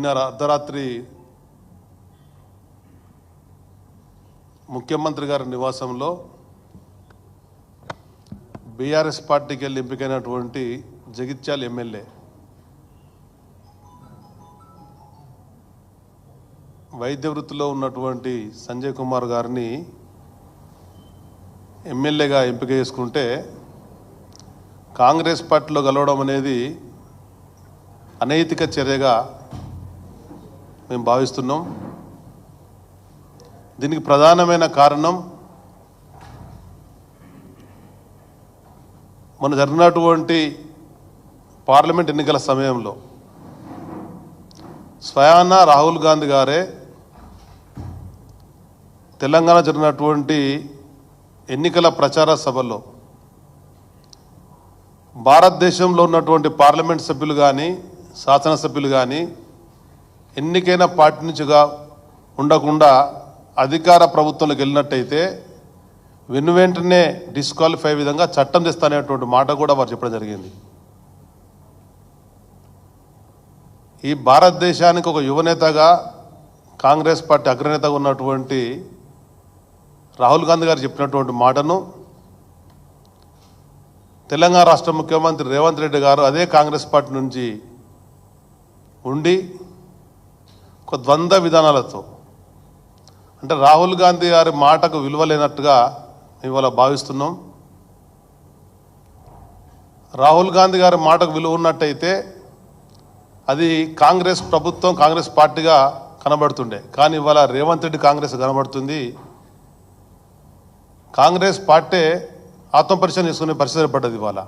నిన్న అర్ధరాత్రి ముఖ్యమంత్రి గారి నివాసంలో బీఆర్ఎస్ పార్టీకి వెళ్ళి ఎంపికైనటువంటి జగిత్యాల ఎమ్మెల్యే వైద్య వృత్తిలో ఉన్నటువంటి సంజయ్ కుమార్ గారిని ఎమ్మెల్యేగా ఎంపిక చేసుకుంటే కాంగ్రెస్ పార్టీలో కలవడం అనేది అనైతిక చర్యగా మేము భావిస్తున్నాం. దీనికి ప్రధానమైన కారణం మొన్న జరిగినటువంటి పార్లమెంట్ ఎన్నికల సమయంలో స్వయాన రాహుల్ గాంధీ గారే తెలంగాణ జరిగినటువంటి ఎన్నికల ప్రచార సభలో భారతదేశంలో ఉన్నటువంటి పార్లమెంట్ సభ్యులు కానీ శాసనసభ్యులు కానీ ఎన్నికైన పార్టీ నుంచిగా ఉండకుండా అధికార ప్రభుత్వంలోకి వెళ్ళినట్టయితే వెనువెంటనే డిస్క్వాలిఫై విధంగా చట్టం తెస్తానేటువంటి మాట కూడా వారు చెప్పడం జరిగింది. ఈ భారతదేశానికి ఒక యువనేతగా కాంగ్రెస్ పార్టీ అగ్రనేతగా ఉన్నటువంటి రాహుల్ గాంధీ గారు చెప్పినటువంటి మాటను తెలంగాణ రాష్ట్ర ముఖ్యమంత్రి రేవంత్ రెడ్డి గారు అదే కాంగ్రెస్ పార్టీ నుంచి ఉండి ఒక ద్వంద్వ విధానాలతో అంటే రాహుల్ గాంధీ గారి మాటకు విలువ లేనట్టుగా మేము ఇవాళ భావిస్తున్నాం. రాహుల్ గాంధీ గారి మాటకు విలువ ఉన్నట్టయితే అది కాంగ్రెస్ ప్రభుత్వం కాంగ్రెస్ పార్టీగా కనబడుతుండే, కానీ ఇవాళ రేవంత్ రెడ్డి కాంగ్రెస్ కనబడుతుంది. కాంగ్రెస్ పార్టీ ఆత్మపరిశీలన చేసుకునే పరిస్థితి ఏర్పడ్డది. ఇవాళ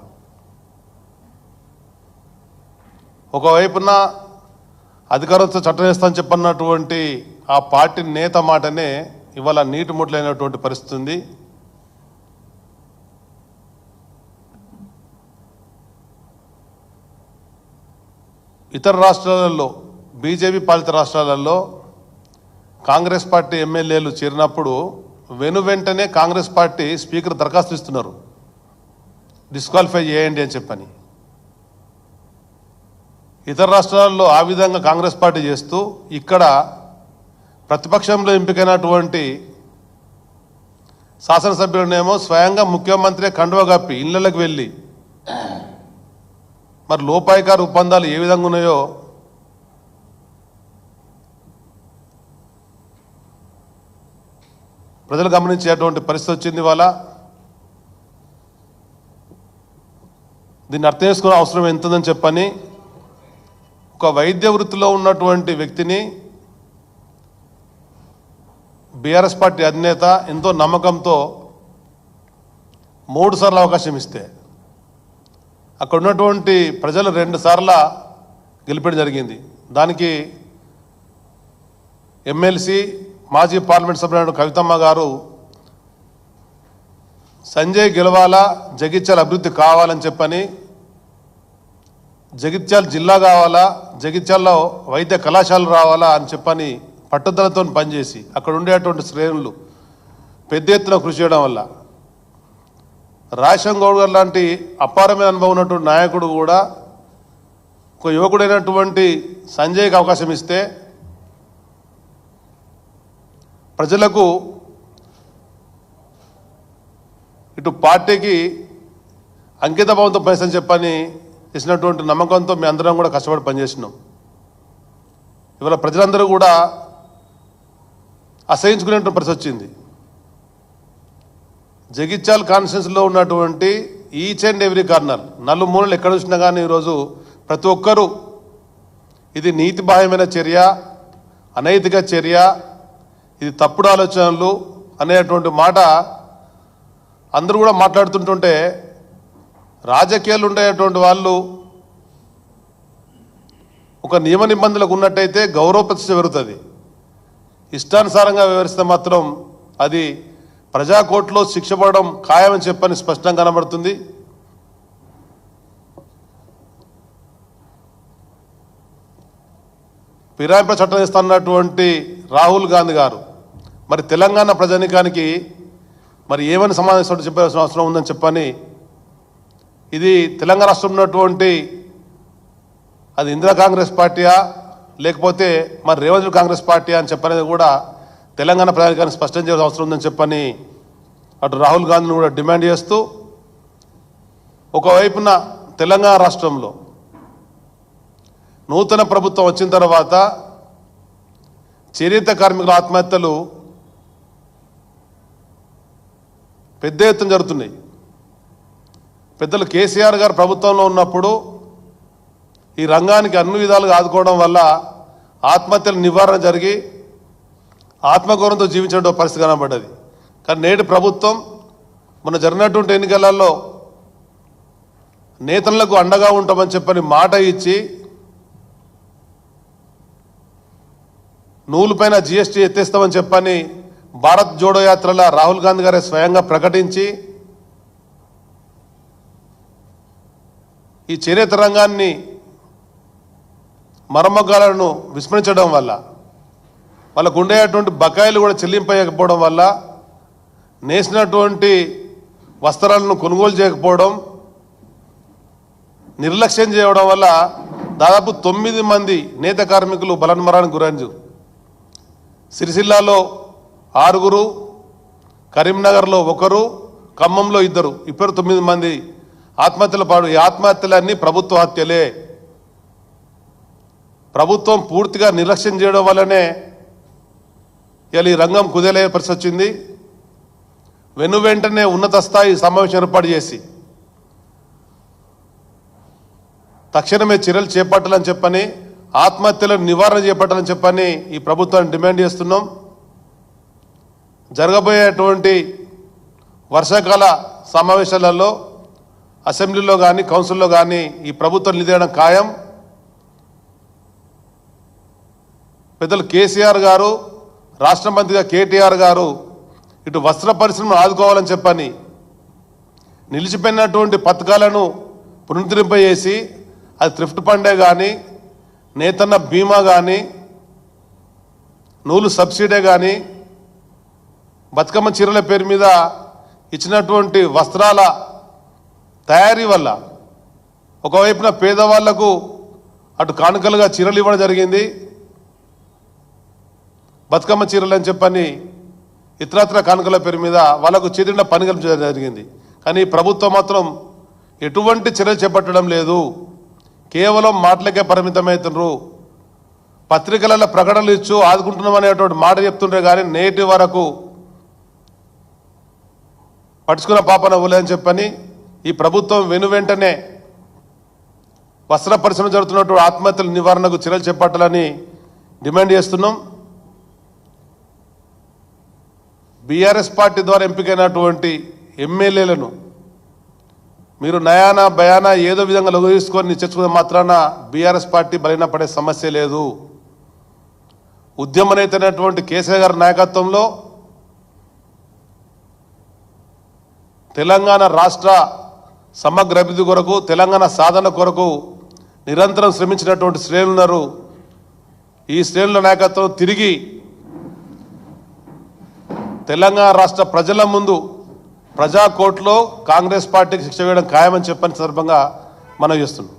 ఒకవైపున అధికారంతో చట్టం వేస్తామని చెప్పన్నటువంటి ఆ పార్టీ నేత మాటనే ఇవాళ నీటి ముట్లైనటువంటి పరిస్థితి ఉంది. ఇతర రాష్ట్రాలలో బీజేపీ పాలిత రాష్ట్రాలలో కాంగ్రెస్ పార్టీ ఎమ్మెల్యేలు చేరినప్పుడు వెనువెంటనే కాంగ్రెస్ పార్టీ స్పీకర్ దరఖాస్తు ఇస్తున్నారు, డిస్క్వాలిఫై చేయండి అని చెప్పని. ఇతర రాష్ట్రాల్లో ఆ విధంగా కాంగ్రెస్ పార్టీ చేస్తూ ఇక్కడ ప్రతిపక్షంలో ఎంపికైనటువంటి శాసనసభ్యులనేమో స్వయంగా ముఖ్యమంత్రి కండువా కప్పి ఇళ్లలోకి వెళ్ళి మరి లోపాయికారు ఒప్పందాలు ఏ విధంగా ఉన్నాయో ప్రజలు గమనించేటువంటి పరిస్థితి వచ్చింది. ఇవాళ దీన్ని అర్థం చేసుకునే అవసరం ఎంతుందని చెప్పని ఒక వైద్య వృత్తిలో ఉన్నటువంటి వ్యక్తిని బీఆర్ఎస్ పార్టీ అధినేత ఎంతో నమ్మకంతో 3 సార్లు అవకాశం ఇస్తే అక్కడ ఉన్నటువంటి ప్రజలు 2 సార్లు గెలిపడం జరిగింది. దానికి ఎమ్మెల్సీ మాజీ పార్లమెంట్ సభ్యుడు కవితమ్మ గారు సంజయ్ గెలవాలా, జగిత్యాల అభివృద్ధి కావాలని చెప్పని, జగిత్యాల జిల్లా కావాలా, జగిత్యాలలో వైద్య కళాశాలలు రావాలా అని చెప్పని పట్టుదలతో పనిచేసి అక్కడ ఉండేటువంటి శ్రేణులు పెద్ద ఎత్తున కృషి చేయడం వల్ల రాజశేఖర్ గౌడ్ గారు లాంటి అపారమైన అనుభవం ఉన్నటువంటి నాయకుడు కూడా ఒక యువకుడైనటువంటి సంజయ్కి అవకాశం ఇస్తే ప్రజలకు ఇటు పార్టీకి అంకిత భావంతో పనిచేసని చెప్పని చేసినటువంటి నమ్మకంతో మేము అందరం కూడా కష్టపడి పనిచేసినాం. ఇవాళ ప్రజలందరూ కూడా అసహించుకునేటువంటి పరిస్థితి వచ్చింది. జగిత్యాల కాన్స్టిట్యున్సీలో ఉన్నటువంటి ఈచ్ అండ్ ఎవ్రీ కార్నర్ నలుమూలలు ఎక్కడ చూసినా కానీ ఈరోజు ప్రతి ఒక్కరూ ఇది నీతిబాహ్యమైన చర్య, అనైతిక చర్య, ఇది తప్పుడు ఆలోచనలు అనేటువంటి మాట అందరూ కూడా మాట్లాడుతుంటుంటే రాజకీయాలు ఉండేటువంటి వాళ్ళు ఒక నియమ నిబంధనలకు ఉన్నట్టయితే గౌరవ ప్రతిష్ట పెరుగుతుంది. ఇష్టానుసారంగా వివరిస్తే మాత్రం అది ప్రజాకోర్టులో శిక్ష పడడం ఖాయమని చెప్పని స్పష్టంగా కనబడుతుంది. ఫిరాయింపుల చట్టం ఇస్తున్నటువంటి రాహుల్ గాంధీ గారు మరి తెలంగాణ ప్రజానికానికి మరి ఏమని సమాధానం చెప్పాల్సిన అవసరం ఉందని చెప్పని, ఇది తెలంగాణ రాష్ట్రంలో ఉన్నటువంటి అది ఇందిరా కాంగ్రెస్ పార్టీయా లేకపోతే మరి రేవంత్ కాంగ్రెస్ పార్టీ అని చెప్పనేది కూడా తెలంగాణ ప్రజానికాన్ని స్పష్టం చేయాల్సిన అవసరం ఉందని చెప్పని అటు రాహుల్ గాంధీని కూడా డిమాండ్ చేస్తూ ఒకవైపున తెలంగాణ రాష్ట్రంలో నూతన ప్రభుత్వం వచ్చిన తర్వాత చేనేత కార్మికుల ఆత్మహత్యలు పెద్ద ఎత్తున జరుగుతున్నాయి. పెద్దలు కేసీఆర్ గారు ప్రభుత్వంలో ఉన్నప్పుడు ఈ రంగానికి అన్ని విధాలుగా ఆదుకోవడం వల్ల ఆత్మహత్యల నివారణ జరిగి ఆత్మగౌరవంతో జీవించడం పరిస్థితి కనబడ్డది. కానీ నేటి ప్రభుత్వం మొన్న జరిగినటువంటి ఎన్నికలలో నేతలకు అండగా ఉంటామని చెప్పని మాట ఇచ్చి నూలుపైన జీఎస్టీ ఎత్తేస్తామని చెప్పని భారత్ జోడో యాత్రల రాహుల్ గాంధీ గారే స్వయంగా ప్రకటించి ఈ చేనేత రంగాన్ని మరమ్మగాలను విస్మరించడం వల్ల వాళ్ళకు ఉండేటువంటి బకాయిలు కూడా చెల్లింపకపోవడం వల్ల నేసినటువంటి వస్త్రాలను కొనుగోలు చేయకపోవడం నిర్లక్ష్యం చేయడం వల్ల దాదాపు 9 మంది నేత కార్మికులు బలన్మరణానికి గురైంది. సిరిసిల్లాలో 6, కరీంనగర్లో 1, ఖమ్మంలో 2, ఇప్పుడు 9 మంది ఆత్మహత్యల పాడు. ఈ ఆత్మహత్యలన్నీ ప్రభుత్వ హత్యలే. ప్రభుత్వం పూర్తిగా నిర్లక్ష్యం చేయడం వల్లనే ఇలా ఈ రంగం కుదేలే పరిస్థితి వచ్చింది. వెంటనే ఉన్నత స్థాయి సమావేశం ఏర్పాటు చేసి తక్షణమే చర్యలు చేపట్టాలని చెప్పని ఆత్మహత్యలను నివారణ చేపట్టాలని చెప్పని ఈ ప్రభుత్వాన్ని డిమాండ్ చేస్తున్నాం. జరగబోయేటువంటి వర్షాకాల సమావేశాలలో అసెంబ్లీలో కానీ కౌన్సిల్లో కానీ ఈ ప్రభుత్వం నిలదీయడం ఖాయం. పెద్దలు కేసీఆర్ గారు, రాష్ట్ర మంత్రిగా కేటీఆర్ గారు ఇటు వస్త్ర పరిశ్రమను ఆదుకోవాలని చెప్పని నిలిచిపోయినటువంటి పథకాలను పునరుద్ధరింపజేసి అది థ్రిఫ్ట్ ఫండే కానీ, నేతన్న బీమా కానీ, నూలు సబ్సిడీ కానీ, బతుకమ్మ చీరల పేరు మీద ఇచ్చినటువంటి వస్త్రాల తయారీ వల్ల ఒకవైపున పేదవాళ్లకు అటు కానుకలుగా చీరలు ఇవ్వడం జరిగింది. బతుకమ్మ చీరలు అని చెప్పని ఇతరత్ర కానుకల పేరు మీద వాళ్ళకు చేతిండా పని కల్పించడం జరిగింది. కానీ ప్రభుత్వం మాత్రం ఎటువంటి చర్యలు చేపట్టడం లేదు. కేవలం మాటలకే పరిమితమవుతున్నారు. పత్రికలలో ప్రకటనలు ఇచ్చు ఆదుకుంటున్నాం అనేటువంటి మాట చెప్తుంటే కానీ నేటి వరకు పట్టుకున్న పాపన ఊలేదని చెప్పని ఈ ప్రభుత్వం వెంటనే వస్త్ర పరిశ్రమ జరుగుతున్నటువంటి ఆత్మహత్యల నివారణకు చర్యలు చేపట్టాలని డిమాండ్ చేస్తున్నాం. బీఆర్ఎస్ పార్టీ ద్వారా ఎంపికైనటువంటి ఎమ్మెల్యేలను మీరు నయానా భయానా ఏదో విధంగా లొంగదీసుకొని చర్చుకునే మాత్రాన బీఆర్ఎస్ పార్టీ బలైన పడే సమస్య లేదు. ఉద్యమ నేతైనటువంటి కేసీఆర్ గారి నాయకత్వంలో తెలంగాణ రాష్ట్ర సమగ్ర అభివృద్ధి కొరకు, తెలంగాణ సాధన కొరకు నిరంతరం శ్రమించినటువంటి శ్రేణులు ఉన్నారు. ఈ శ్రేణుల నాయకత్వం తిరిగి తెలంగాణ రాష్ట్ర ప్రజల ముందు ప్రజా కోర్టులో కాంగ్రెస్ పార్టీకి శిక్ష వేయడం ఖాయమని చెప్పని సందర్భంగా మనం చేస్తున్నాం.